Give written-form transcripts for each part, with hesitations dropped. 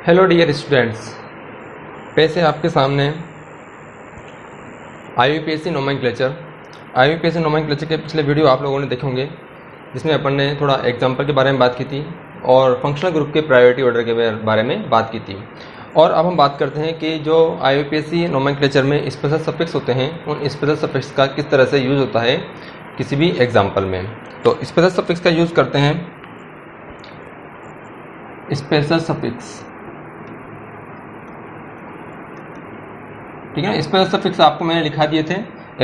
Hello dear students, पेश है आपके सामने आईयूपीएससी नोमेनक्लेचर के पिछले वीडियो आप लोगों ने देखे होंगे, जिसमें अपन ने थोड़ा एग्जाम्पल के बारे में बात की थी और फंक्शनल ग्रुप के प्रायोरिटी ऑर्डर के बारे में बात की थी। और अब हम बात करते हैं कि जो आईयूपीएससी नोमेनक्लेचर में स्पेशल सफिक्स होते हैं, उन स्पेशल सफिक्स का किस तरह से यूज़ होता है किसी भी एग्जाम्पल में। तो स्पेशल सफिक्स का यूज़ करते हैं। स्पेशल सफिक्स, ठीक है ना। स्पेशल सफिक्स आपको मैंने लिखा दिए थे,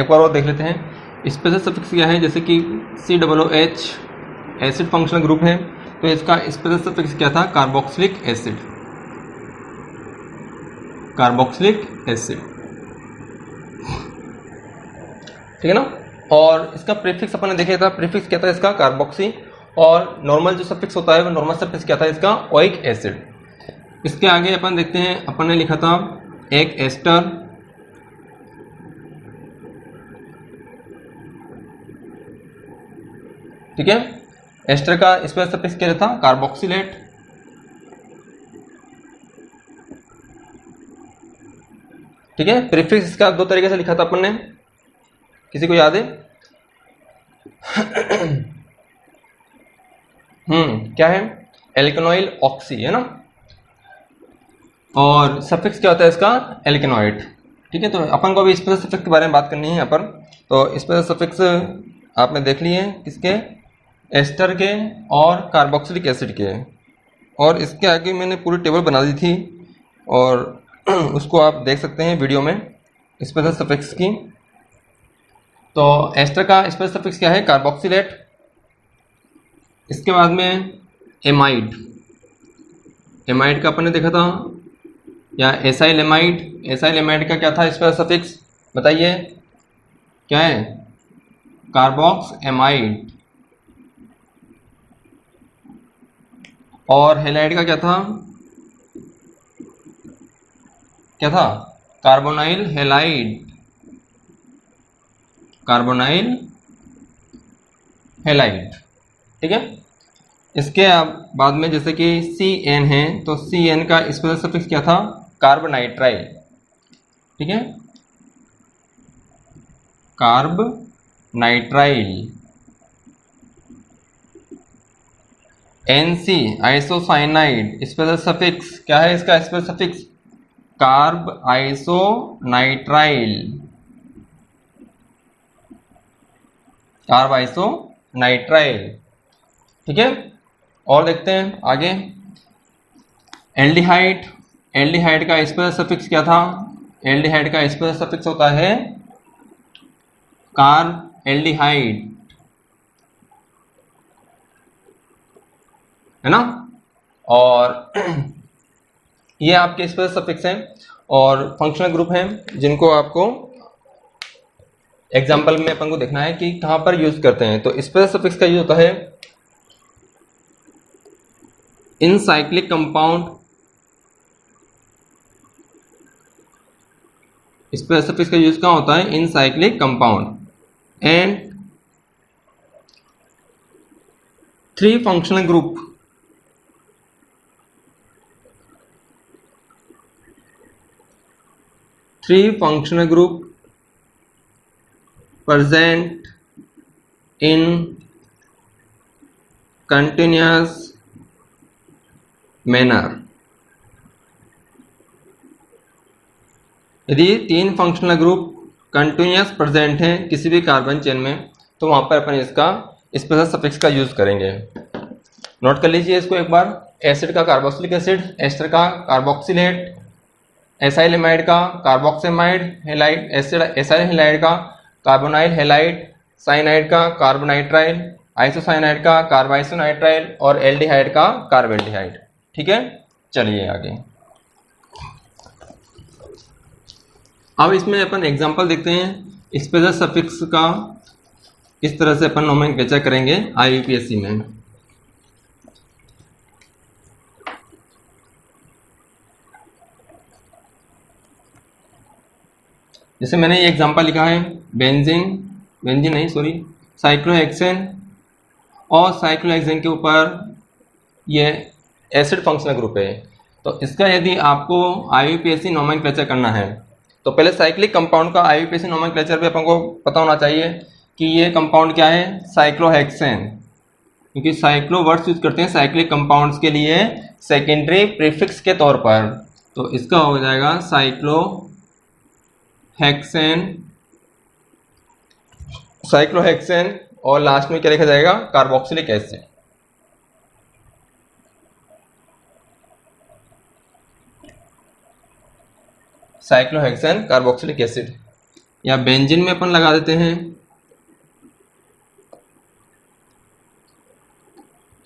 एक बार और देख लेते हैं। स्पेशल सफिक्स क्या है, जैसे कि COOH एसिड फंक्शनल ग्रुप है, तो इसका स्पेशल सफिक्स क्या था, कार्बोक्सिलिक एसिड। ठीक है ना। और इसका प्रीफिक्स अपन ने देखा था, प्रीफिक्स क्या था इसका, कार्बोक्सी। और नॉर्मल जो सफिक्स होता है वो नॉर्मल सफिक्स क्या था इसका, ओइक एसिड। इसके आगे अपन देखते हैं, अपन ने लिखा था एक एस्टर, ठीक है। एस्टर का स्पेशल सफिक्स क्या था, कार्बोक्सिलेट। ठीक है। प्रीफिक्स इसका दो तरीके से लिखा था अपन ने, किसी को याद है? क्या है, एल्केनॉइल ऑक्सी, है ना। और सफिक्स क्या होता है इसका, एल्केनॉइड। ठीक है। तो अपन को अभी स्पेशल सफिक्स के बारे में बात करनी है यहाँ पर। तो स्पेशल सफिक्स आपने देख लिए हैं, किसके, एस्टर के और कार्बोक्सिलिक एसिड के। और इसके आगे मैंने पूरी टेबल बना दी थी और उसको आप देख सकते हैं वीडियो में, स्पेशल सफिक्स की। तो एस्टर का स्पेशल सफिक्स क्या है, कार्बोक्सिलेट। इसके बाद में एमाइड, एमाइड का अपन ने देखा था, या एसाइल एमाइड। एसाइल एमाइड का क्या था स्पेशल सफिक्स, बताइए क्या है, कार्बोक्स एमाइड। और हेलाइड का क्या था, कार्बोनाइल हेलाइड। ठीक है। इसके बाद में जैसे कि CN है, तो CN का स्पेशल सफिक्स क्या था, कार्बनाइट्राइल। ठीक है, कार्बनाइट्राइल। NC आइसोसाइनाइड, स्पेशल सफिक्स क्या है इसका, स्पेशल सफिक्स कार्ब आइसोनाइट्राइल। ठीक है। और देखते हैं आगे, एल्डिहाइड। एल्डिहाइड का स्पेशल सफिक्स क्या था, एल्डिहाइड का स्पेशल सफिक्स होता है कार्ब एल्डिहाइड, है ना। और ये आपके स्पेशल सफिक्स हैं और फंक्शनल ग्रुप हैं, जिनको आपको एग्जाम्पल में अपन को देखना है कि कहां पर यूज करते हैं। तो स्पेशल सफिक्स का यूज होता है इन साइक्लिक कंपाउंड। स्पेशल सफिक्स का यूज कहां होता है, इन cyclic compound and 3 functional group. present in continuous manner। यदि 3 फंक्शनल ग्रुप कंटिन्यूस प्रेजेंट हैं किसी भी कार्बन चेन में, तो वहां पर अपन इसका स्पेशल सफिक्स का यूज करेंगे। नोट कर लीजिए इसको एक बार, एसिड का कार्बोक्सिलिक एसिड, एस्टर का कार्बोक्सिलेट, एसाइल एमाइड का कार्बोक्सेमाइड, हेलाइड एसिड, एसाइल हेलाइड का कार्बोनाइल हेलाइड, साइनाइड का कार्बोनाइट्राइल, आइसोसाइनाइड का कार्बाइसोनाइट्राइल और एल्डिहाइड का कार्बेल्डिहाइड। ठीक है। चलिए आगे, अब इसमें अपन एग्जांपल देखते हैं स्पेशल सफिक्स का, इस तरह से अपन नोमेनक्लेचर करेंगे आईयूपीएससी में। जैसे मैंने ये एग्जांपल लिखा है, साइक्लोहेक्सेन, और साइक्लोहेक्सेन के ऊपर ये एसिड फंक्शनल ग्रुप है। तो इसका यदि आपको IUPAC नोमेनक्लेचर करना है तो पहले साइक्लिक कंपाउंड का IUPAC नोमेनक्लेचर भी अपन को पता होना चाहिए कि ये कंपाउंड क्या है, साइक्लोहेक्सेन, क्योंकि साइक्लो वर्ड्स यूज करते हैं साइक्लिक कंपाउंड्स के लिए सेकेंडरी प्रीफिक्स के तौर पर। तो इसका हो जाएगा साइक्लोहेक्सेन और लास्ट में क्या लिखा जाएगा, carboxylic acid. Cyclohexane carboxylic acid, या बेंजीन में अपन लगा देते हैं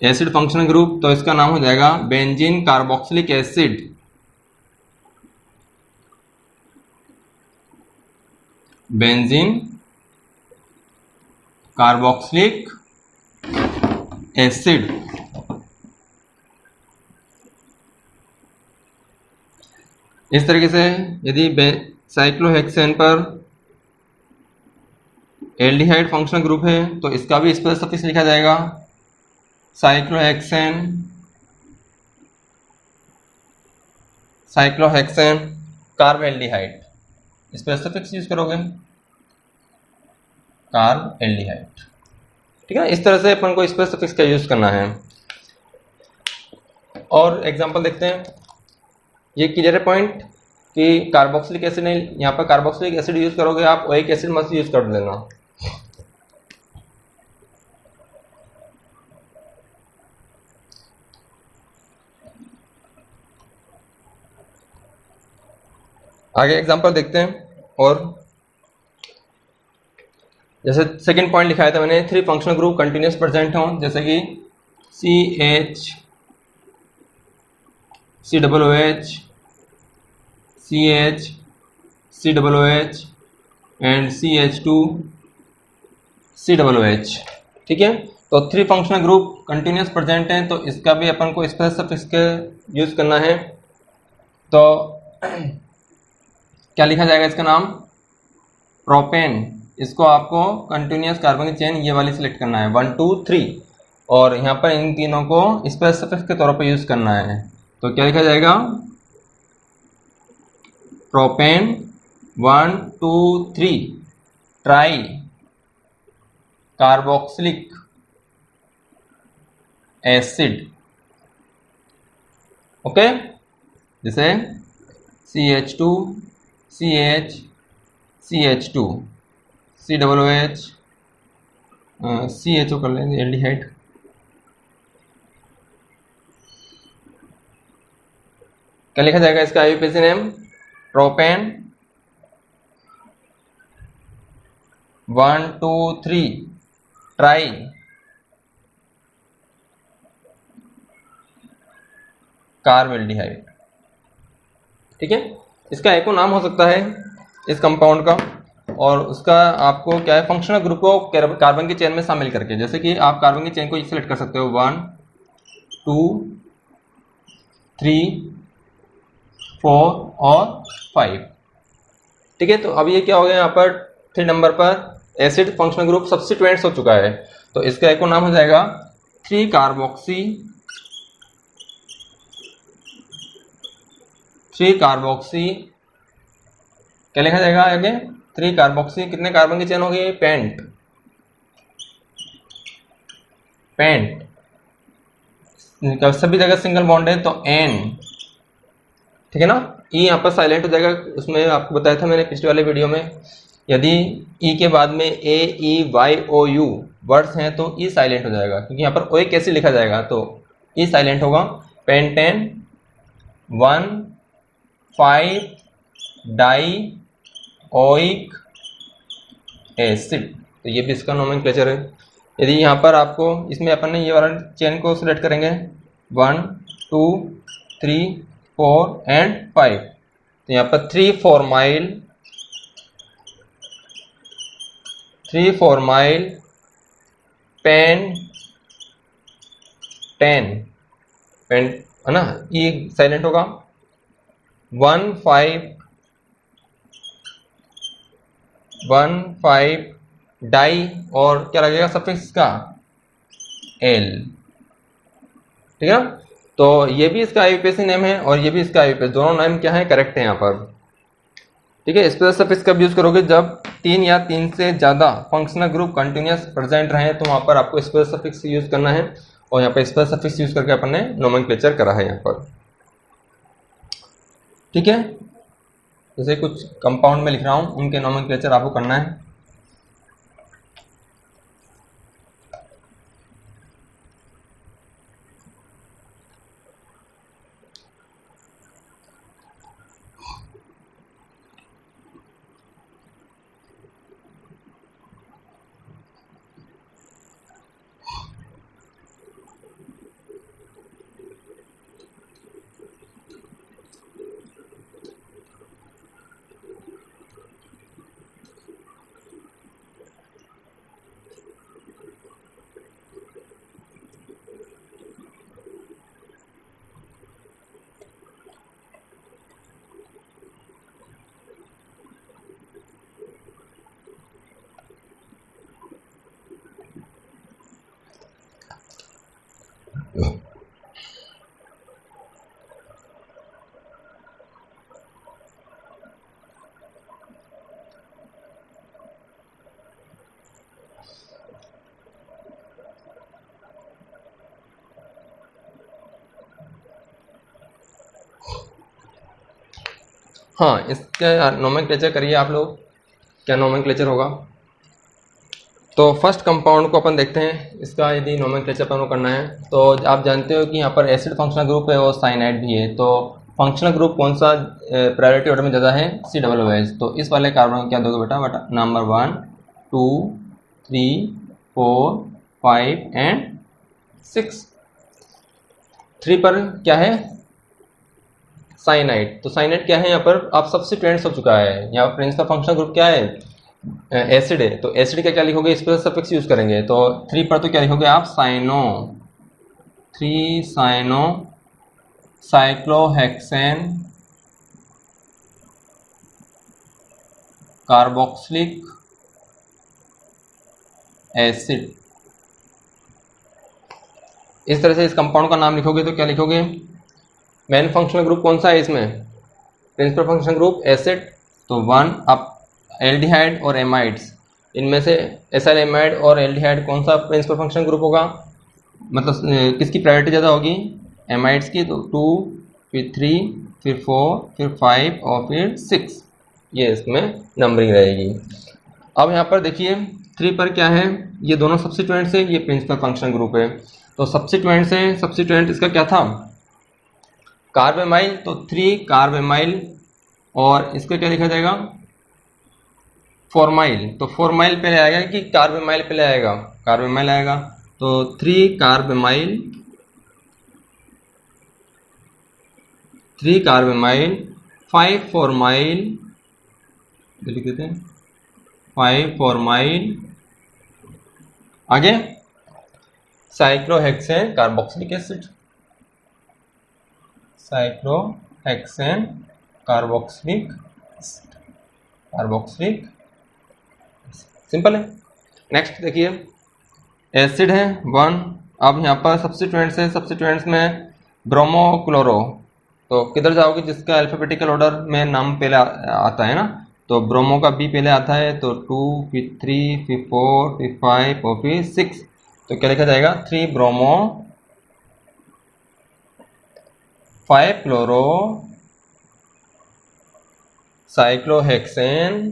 एसिड फंक्शनल ग्रुप, तो इसका नाम हो जाएगा benzene carboxylic acid. Benzene carboxylic acid. इस तरीके से यदि साइक्लोहेक्सेन पर एल्डिहाइड फंक्शनल ग्रुप है तो इसका भी स्पेशल सफिक्स लिखा जाएगा cyclohexane carb aldehyde. Special suffix use करोगे कार्ब एल्डिहाइड, ठीक है। इस तरह से अपन को स्पेशल सफिक्स का यूज करना है। और एग्जांपल देखते हैं, ये क्लियर है पॉइंट कि कार्बोक्सिलिक एसिड नहीं, यहाँ पर कार्बोक्सिलिक एसिड यूज करोगे आप, ओइक एसिड मत यूज कर देना। आगे एग्जांपल देखते हैं। और जैसे सेकंड पॉइंट लिखाया था मैंने, 3 फंक्शनल ग्रुप कंटिन्यूस प्रेजेंट हों, जैसे कि CH, COOH, CH, COOH and CH2, COOH, ठीक है। तो 3 फंक्शनल ग्रुप कंटिन्यूस प्रेजेंट हैं, तो इसका भी अपन को स्पेशल सफिक्स के यूज करना है। तो क्या लिखा जाएगा, इसका नाम प्रोपेन। इसको आपको कंटिन्यूस कार्बन की चेन ये वाली सिलेक्ट करना है 1 2 3, और यहाँ पर इन तीनों को स्पेशल सफिक्स के तौर पर यूज करना है। तो क्या लिखा जाएगा, propane 1 2 3 try carboxylic acid, okay. जैसे CH2 CH CH2 COOH, CHO कर लेंगे, एल्डिहाइड। क्या लिखा जाएगा इसका IUPAC name, propane 1 2 3 try carb aldehyde, ठीक है। इसका एको नाम हो सकता है इस कंपाउंड का, और उसका आपको क्या है, फंक्शनल ग्रुप को कार्बन की चेन में शामिल करके, जैसे कि आप कार्बन की चेन को सिलेक्ट कर सकते हो 1 2 3 4 और 5, ठीक है। तो अब ये क्या हो गया, यहाँ पर 3 नंबर पर एसिड फंक्शनल ग्रुप सब्स्टिट्यूएंट्स हो चुका है, तो इसका एको नाम हो जाएगा 3 कार्बोक्सी क्या लिखा जाएगा आगे, 3 कार्बोक्सी, कितने कार्बन की चेन हो गई, पेंट सभी जगह सिंगल बॉन्ड है तो N, ठीक है ना। E यहाँ पर साइलेंट हो जाएगा, उसमें आपको बताया था मैंने पिछले वाले वीडियो में, यदि E के बाद में A E Y O U words हैं तो E साइलेंट हो जाएगा, क्योंकि यहाँ पर OA कैसे लिखा जाएगा, तो E साइलेंट होगा। पेंटेन 1 5 डाई ओइक एसिड, तो ये भी इसका नोमेनक्लेचर है। यदि यहाँ पर आपको इसमें अपन ने ये वाला चेन को सिलेक्ट करेंगे 1 2 3 4 एंड 5, तो यहाँ पर 3 फॉर्माइल पेन है ना, ये साइलेंट होगा। 1 5 डाई, और क्या लगेगा सफिक्स का L, ठीक है। तो ये भी इसका आईयूपीएसी नेम है और ये भी इसका आईयूपीएसी, दोनों नेम क्या है, करेक्ट है यहाँ पर। ठीक है, स्पेशल सफिक्स कब यूज करोगे, जब 3 या 3 से ज़्यादा फंक्शनल ग्रुप कंटिन्यूस प्रेजेंट रहे तो वहाँ पर आपको स्पेशल सफिक्स यूज करना है, और यहाँ पर स्पेशल सफिक्स यूज करके अपन ने नोमेनक्लेचर करा है यहाँ पर। ठीक है, जैसे कुछ कंपाउंड में लिख रहा हूँ उनके नोमेनक्लेचर आपको करना है। हाँ, इसका नोमेनक्लेचर करिए आप लोग, क्या नोमेनक्लेचर होगा। तो फर्स्ट कंपाउंड को अपन देखते हैं, इसका यदि नोमेनक्लेचर अपन को करना है तो आप जानते हो कि यहाँ पर एसिड फंक्शनल ग्रुप है और साइनाइड भी है। तो फंक्शनल ग्रुप कौन सा प्रायोरिटी ऑर्डर में ज़्यादा है, COOH। तो इस वाले कार्बन को क्या दोगे बेटा, नंबर 1 2 3 4 5 एंड 6। 3 पर क्या है, साइनाइड। तो साइनाइड क्या है यहाँ पर, आप सब्स्टिट्यूएंट्स हो चुका है। यहाँ पर प्रिंसिपल फंक्शनल ग्रुप क्या है, एसिड है। तो एसिड का क्या लिखोगे, स्पेशल सफिक्स यूज करेंगे। तो 3 पर तो क्या लिखोगे आप, cyano, 3 cyano cyclohexane carboxylic acid. इस तरह से इस कंपाउंड का नाम लिखोगे तो क्या लिखोगे, मेन फंक्शनल ग्रुप कौन सा है इसमें, प्रिंसिपल फंक्शनल ग्रुप एसिड। तो 1 अब एल्डिहाइड और एमाइड्स, इनमें से एसाइल एमाइड और एल्डिहाइड कौन सा प्रिंसिपल फंक्शनल ग्रुप होगा, मतलब किसकी प्रायोरिटी ज़्यादा होगी, एमाइड्स की। तो 2 फिर 3 फिर 4 फिर 5 और फिर 6, ये इसमें नंबरिंग रहेगी। अब यहाँ पर देखिए 3 पर क्या है, ये दोनों सब्स्टिट्यूएंट्स है, ये प्रिंसिपल फंक्शनल ग्रुप है। तो सब्स्टिट्यूएंट्स है, सब्स्टिट्यूएंट इसका क्या था, कार्बेमाइल। तो 3 कार्बेमाइल और इसका क्या लिखा जाएगा, फॉर्माइल। तो फॉर्माइल पहले आएगा कि कार्बेमाइल पहले आएगा, कार्बेमाइल आएगा। तो 3 कार्बेमाइल 5 फॉर्माइल, लिख देते हैं 5 फॉर्माइल, आगे cyclohexane carboxylic acid, cyclohexane carboxylic, simple है। नेक्स्ट देखिए एसिड है 1। अब यहाँ पर सब्स्टिट्यूएंट्स है, सब्स्टिट्यूएंट्स में ब्रोमो क्लोरो। तो किधर जाओगे, जिसका अल्फाबेटिकल ऑर्डर में नाम पहले आता है ना। तो ब्रोमो का B पहले आता है, तो 2 फिर 3 फिर 4 फिर 5 और फिर 6। तो क्या लिखा जाएगा, 3 bromo 5 chloro cyclohexane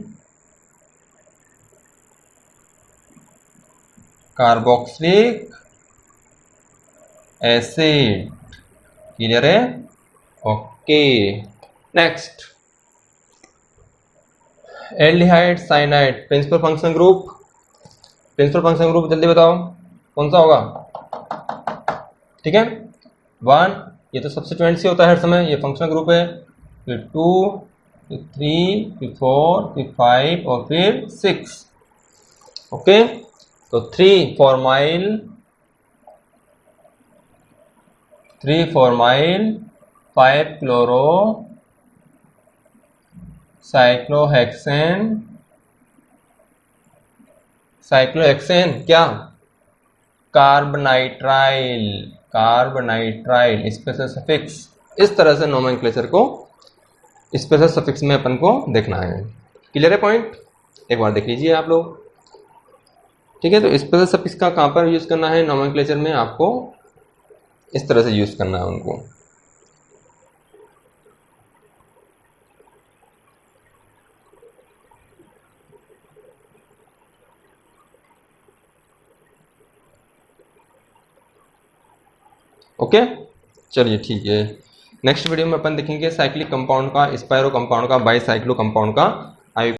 carboxylic acid. Clear है, okay. Next aldehyde cyanide, principal functional group, principal functional group जल्दी बताओ कौन सा होगा। ठीक है, 1 ये तो सब्स्टिट्यूएंट से होता है हर समय, ये फंक्शनल ग्रुप है। फिर 2 फिर 3 फिर 4 फिर 5 और फिर 6। ओके, तो 3 फॉर्माइल 5 क्लोरो साइक्लोहेक्सेन क्या, कार्बनाइट्राइल। कार्बोनाइट्राइल स्पेशल सफिक्स, इस तरह से नोमेनक्लेचर को स्पेशल सफिक्स में अपन को देखना है। क्लियर है पॉइंट? एक बार देख लीजिए आप लोग। ठीक है, तो स्पेशल सफिक्स का कहाँ पर यूज करना है नोमेनक्लेचर में, आपको इस तरह से यूज करना है उनको। ओके, चलिए ठीक है। नेक्स्ट वीडियो में अपन देखेंगे साइक्लिक कंपाउंड का, स्पायरो कंपाउंड का, बाईसाइक्लो कंपाउंड का